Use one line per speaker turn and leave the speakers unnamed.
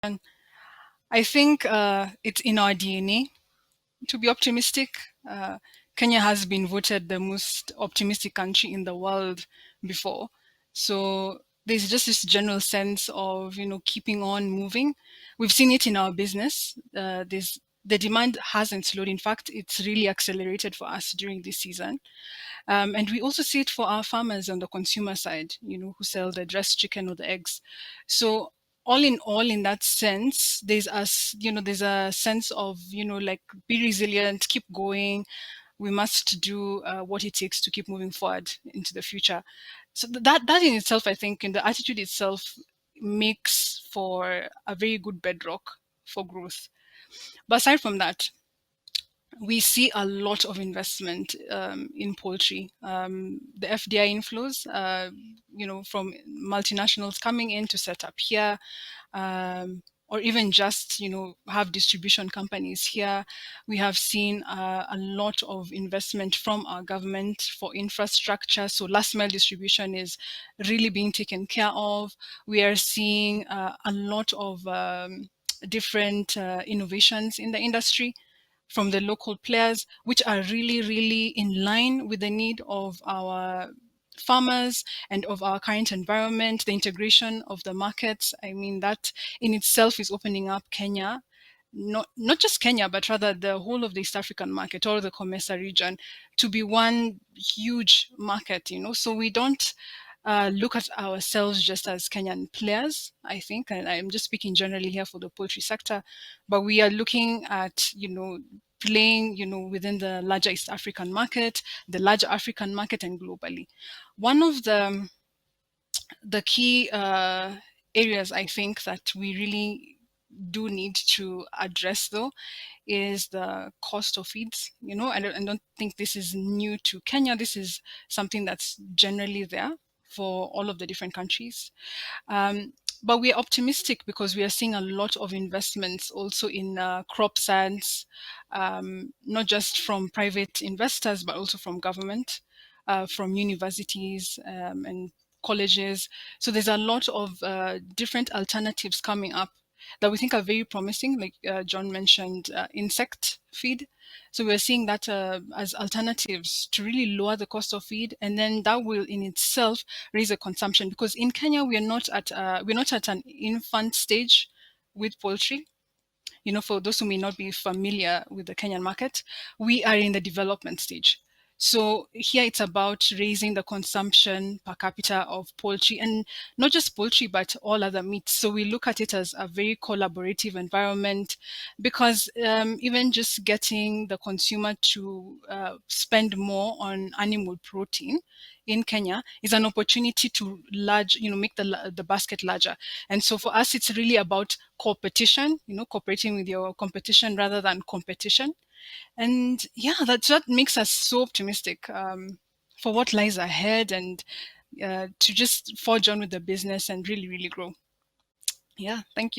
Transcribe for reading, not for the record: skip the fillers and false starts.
I think it's in our DNA to be optimistic. Kenya has been voted the most optimistic country in the world before. So there's just this general sense of, keeping on moving. We've seen it in our business. The demand hasn't slowed. In fact, it's really accelerated for us during this season. And we also see it for our farmers on the consumer side, who sell the dressed chicken or the eggs. So all, in that sense, there's a sense of, like, be resilient, keep going. We must do what it takes to keep moving forward into the future. So that in itself, I think, and the attitude itself makes for a very good bedrock for growth. But aside from that, we see a lot of investment in poultry. The FDI inflows, from multinationals coming in to set up here, or even just, have distribution companies here. We have seen a lot of investment from our government for infrastructure. So last mile distribution is really being taken care of. We are seeing a lot of different innovations in the industry from the local players, which are really, really in line with the need of our farmers and of our current environment, the integration of the markets. I mean, that in itself is opening up Kenya, not just Kenya, but rather the whole of the East African market or the COMESA region to be one huge market, so we don't look at ourselves just as Kenyan players, I think, and I'm just speaking generally here for the poultry sector, but we are looking at, playing, within the larger East African market, the larger African market, and globally. One of the key areas I think that we really do need to address, though, is the cost of feeds. I don't think this is new to Kenya. This is something that's generally there for all of the different countries. But we are optimistic because we are seeing a lot of investments also in crop science, not just from private investors, but also from government, from universities and colleges. So there's a lot of different alternatives coming up that we think are very promising, like John mentioned, insect feed. So we're seeing that as alternatives to really lower the cost of feed, and then that will in itself raise the consumption. Because in Kenya we're not at an infant stage with poultry. For those who may not be familiar with the Kenyan market, we are in the development stage. So here it's about raising the consumption per capita of poultry, and not just poultry, but all other meats. So we look at it as a very collaborative environment, because even just getting the consumer to spend more on animal protein in Kenya is an opportunity to make the basket larger. And so for us, it's really about competition, cooperating with your competition rather than competition. And yeah, that makes us so optimistic for what lies ahead, and to just forge on with the business and really, really grow. Yeah, thank you.